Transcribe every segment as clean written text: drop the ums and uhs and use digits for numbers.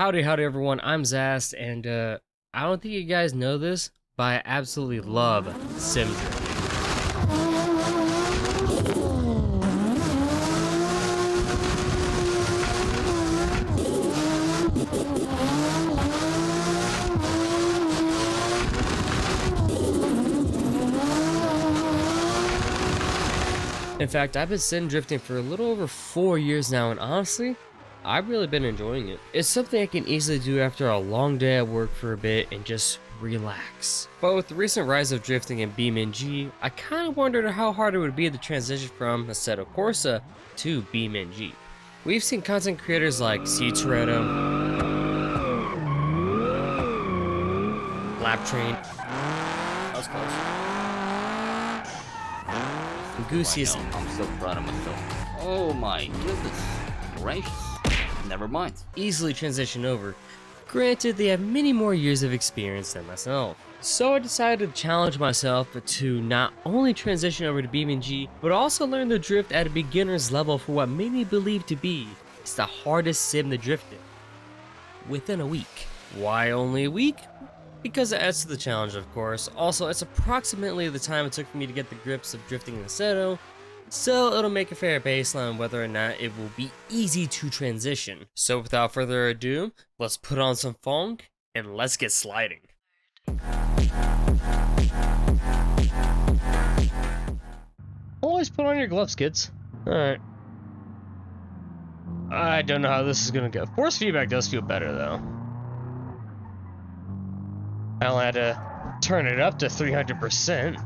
Howdy, howdy, everyone. I'm Zast, and I don't think you guys know this, but I absolutely love sim drifting. In fact, I've been sim drifting for a little over 4 years now, and honestly, I've really been enjoying it. It's something I can easily do after a long day at work for a bit and just relax. But with the recent rise of drifting in BeamNG, I kind of wondered how hard it would be to transition from Assetto Corsa to BeamNG. We've seen content creators like C Toretto, Lap Train, That was close. and Oh, I Goosiest know. I'm so proud of myself. Oh my goodness gracious. Never mind. easily transition over. Granted, they have many more years of experience than myself. So I decided to challenge myself to not only transition over to BeamNG, but also learn to drift at a beginner's level for what many believe to be is the hardest sim to drift in. Within a week. Why only a week? Because it adds to the challenge, of course. Also, it's approximately the time it took for me to get the grips of drifting in Assetto, so it'll make a fair baseline whether or not it will be easy to transition. So without further ado, let's put on some funk and let's get sliding. Always put on your gloves, kids. Alright. I don't know how this is gonna go. Force feedback does feel better though. I only had to turn it up to 300%.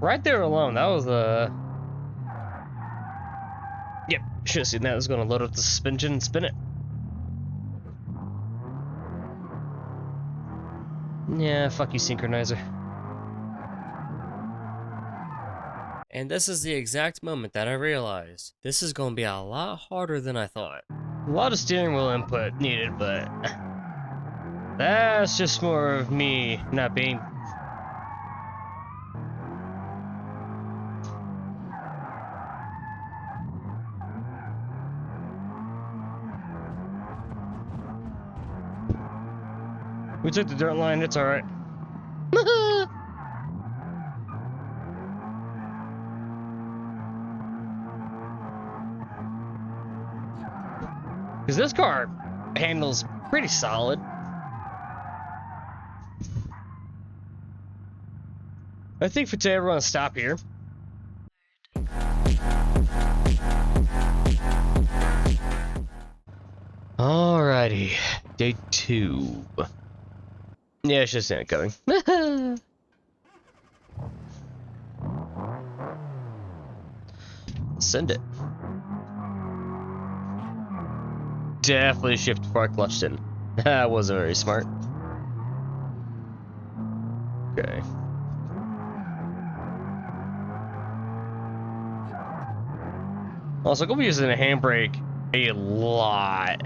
Right there alone, that was Yep, should have seen that. I was gonna load up the suspension and spin it. Yeah, fuck you, synchronizer. And this is the exact moment that I realized this is gonna be a lot harder than I thought. A lot of steering wheel input needed, but that's just more of me not being. We took the dirt line, it's alright. Because this car handles pretty solid. I think for today we're gonna stop here. Alrighty, day 2. Yeah, it's just not coming. Send it. Definitely shift before I clutched in. That wasn't very smart. Okay. Also, I'm gonna be using a handbrake a lot.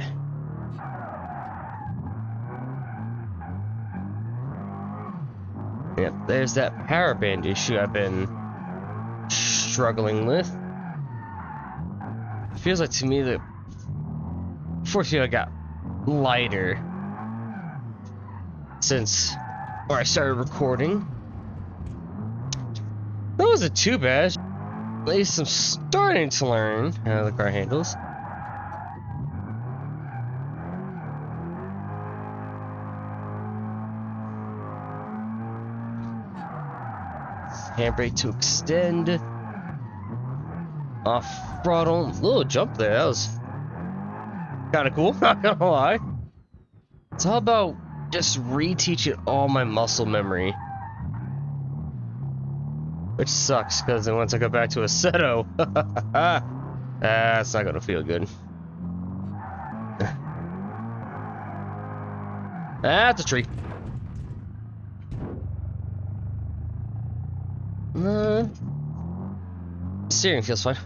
Yep, there's that power band issue I've been struggling with. It feels like to me that force field got lighter since or I started recording. That wasn't too bad. At least I'm starting to learn how the car handles. Handbrake to extend. Off throttle. Little jump there. That was kind of cool. Not gonna lie. It's all about just reteaching all my muscle memory. Which sucks, because then once I go back to Assetto, that's not gonna feel good. That's a tree. Steering feels fine.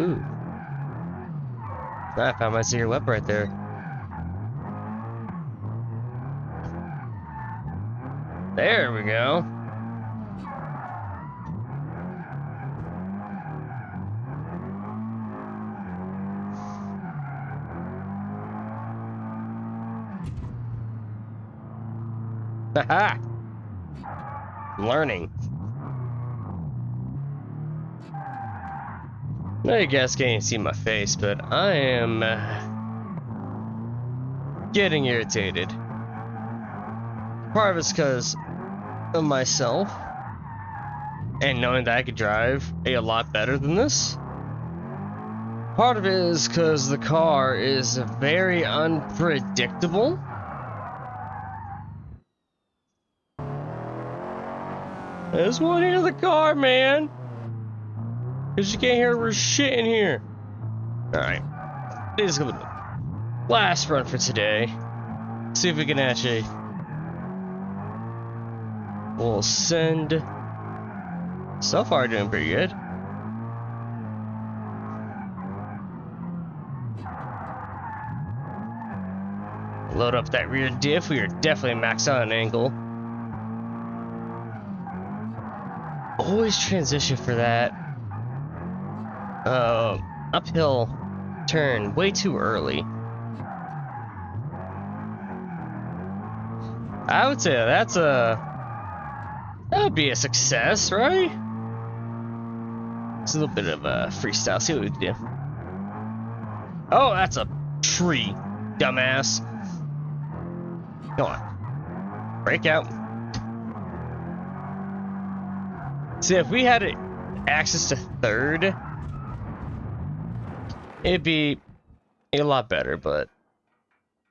Ooh. I found my secret weapon right there. There we go. Haha! Learning. Now you guys can't see my face, but I am getting irritated. Part of it's because of myself and knowing that I could drive a lot better than this. Part of it is because the car is very unpredictable. I just want to hear the car, man. Because you can't hear we're shit in here. Alright. This is going to be the last run for today. See if we can actually... We'll send... So far, doing pretty good. Load up that rear diff. We are definitely maxed out on angle. Always transition for that. Uphill turn way too early. I would say that would be a success, right? It's a little bit of a freestyle. See what we can do. Oh, that's a tree, dumbass. Come on, break out. See, if we had access to third, it'd be a lot better, but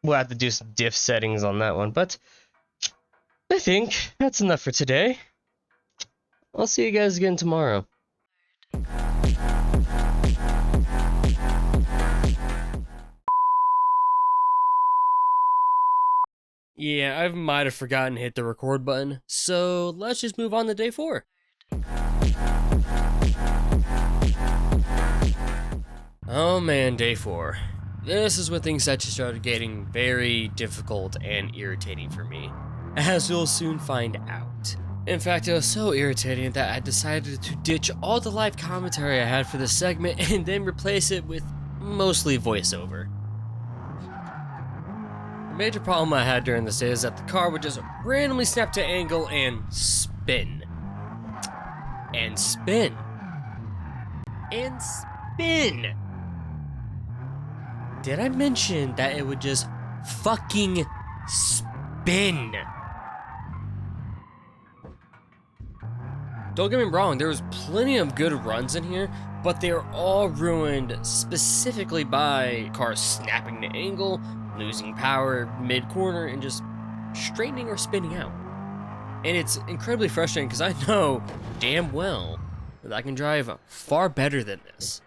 we'll have to do some diff settings on that one. But I think that's enough for today. I'll see you guys again tomorrow. Yeah, I might have forgotten to hit the record button, so let's just move on to day 4. Oh man, day 4. This is when things actually started getting very difficult and irritating for me, as you'll soon find out. In fact, it was so irritating that I decided to ditch all the live commentary I had for this segment and then replace it with mostly voiceover. The major problem I had during this day is that the car would just randomly snap to angle and spin. And spin. And spin. Did I mention that it would just fucking spin? Don't get me wrong, there was plenty of good runs in here, but they are all ruined specifically by cars snapping to angle, losing power mid-corner, and just straightening or spinning out. And it's incredibly frustrating because I know damn well that I can drive far better than this.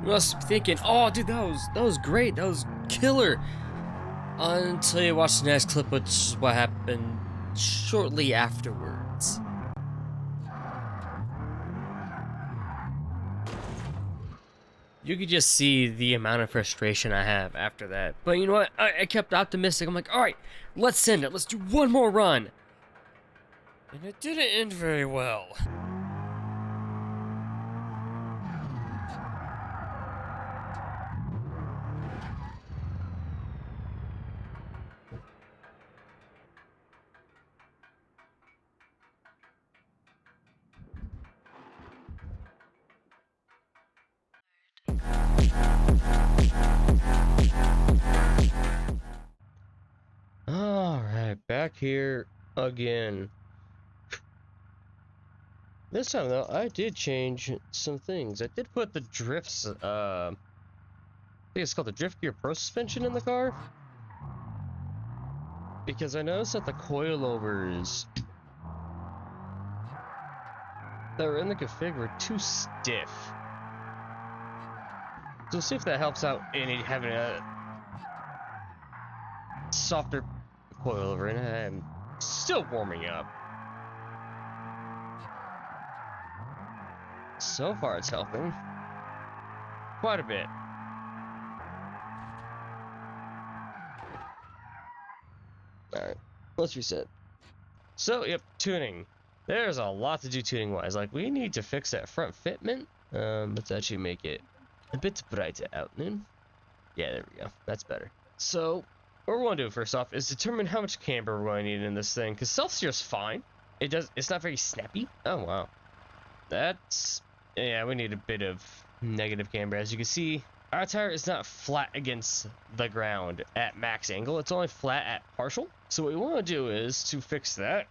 You must be thinking, oh dude, that was great, that was killer. Until you watch the next clip, which is what happened shortly afterwards. You could just see the amount of frustration I have after that. But you know what? I kept optimistic. I'm like, alright, let's send it. Let's do one more run. And it didn't end very well. Alright, back here again. This time though, I did change some things. I did put the drifts, I think it's called the Drift Gear Pro suspension in the car. Because I noticed that the coilovers that were in the config were too stiff. So see if that helps out in having a softer coilover, and I'm still warming up. So far it's helping quite a bit. Alright, let's reset. So, yep, tuning. There's a lot to do tuning wise. Like, we need to fix that front fitment. Let's actually make it a bit brighter out. Yeah, there we go. That's better. So, what we're going to do first off is determine how much camber we're going to need in this thing. Because self-steer's fine. It's not very snappy. Oh, wow. That's, yeah, we need a bit of negative camber. As you can see, our tire is not flat against the ground at max angle. It's only flat at partial. So what we want to do is to fix that.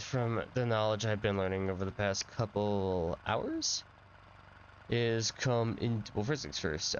From the knowledge I've been learning over the past couple hours, is come in. Well, first things first.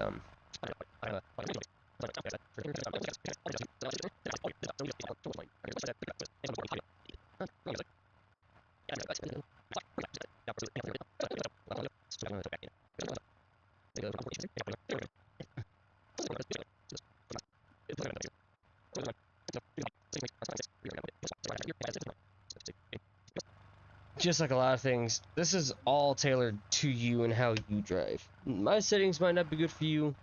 Just like a lot of things, this is all tailored to you and how you drive. My settings might not be good for you,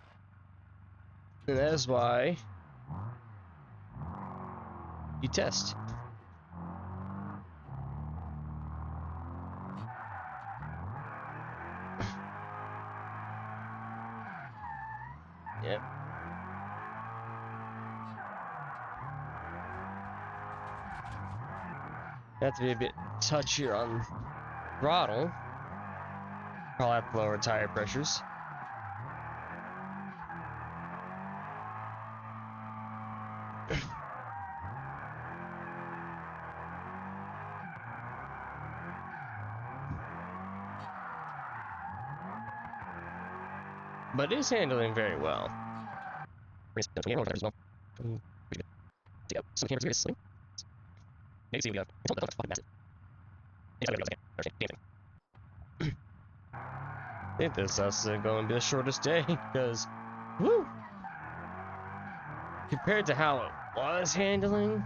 and that is why you test. Yep. Have to be a bit touchier on throttle. Probably have to lower tire pressures. But it is handling very well. I think this is going to be the shortest day, because, woo! Compared to how it was handling,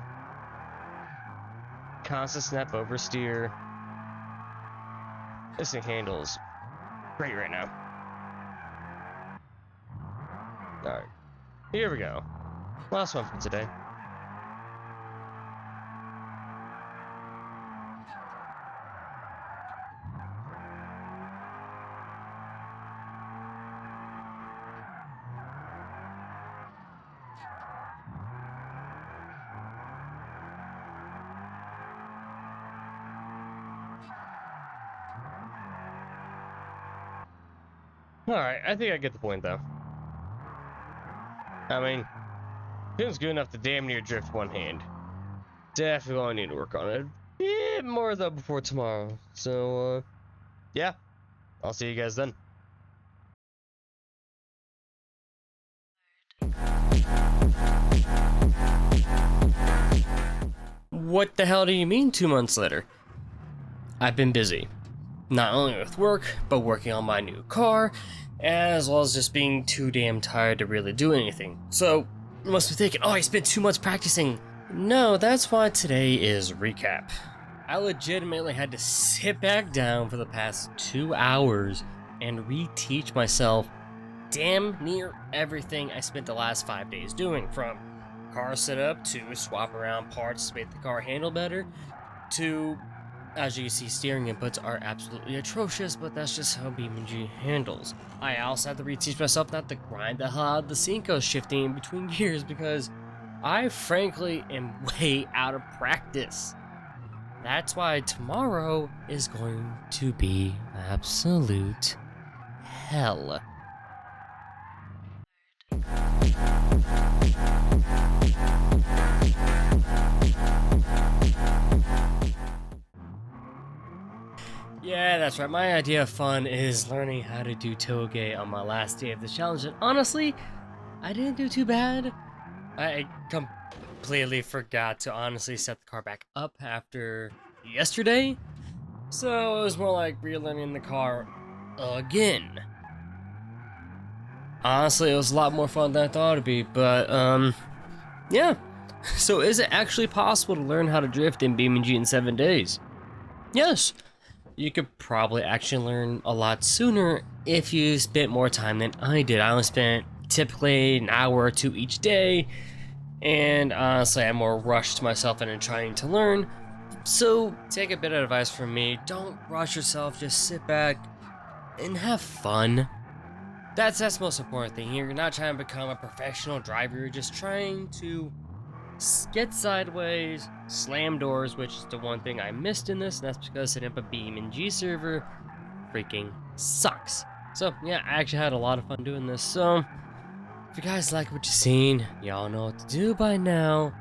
constant snap oversteer, this thing handles great right now. Alright, here we go. Last one for today. Alright, I think I get the point though. I mean, feels good enough to damn near drift one hand. Definitely gonna need to work on it a bit more though before tomorrow. So, yeah, I'll see you guys then. What the hell do you mean 2 months later? I've been busy. Not only with work, but working on my new car, as well as just being too damn tired to really do anything. So, you must be thinking, oh, I spent 2 months practicing. No, that's why today is recap. I legitimately had to sit back down for the past 2 hours and reteach myself damn near everything I spent the last 5 days doing, from car setup to swap around parts to make the car handle better, to, as you can see, steering inputs are absolutely atrocious, but that's just how BeamNG handles. I also had to reteach myself not to grind the hell out of the Cinco shifting in between gears, because I frankly am way out of practice. That's why tomorrow is going to be absolute hell. that's right. My idea of fun is learning how to do tailgate on my last day of the challenge. And honestly, I didn't do too bad. I completely forgot to honestly set the car back up after yesterday. So it was more like relearning the car again. Honestly, it was a lot more fun than I thought it'd be, but yeah. So is it actually possible to learn how to drift in BeamNG in 7 days? Yes. You could probably actually learn a lot sooner if you spent more time than I did. I only spent typically an hour or two each day, and honestly, I more rushed myself into trying to learn. So take a bit of advice from me. Don't rush yourself, just sit back and have fun. That's the most important thing here. You're not trying to become a professional driver, you're just trying to get sideways, slam doors, which is the one thing I missed in this, and that's because setting up a BeamNG server freaking sucks. So yeah, I actually had a lot of fun doing this. So if you guys like what you've seen, y'all know what to do by now.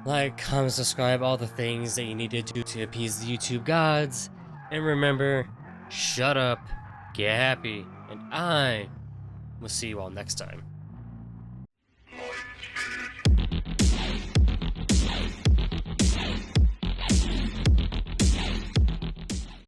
Like, comment, subscribe, all the things that you need to do to appease the YouTube gods. And remember, shut up, get happy, and I will see you all next time.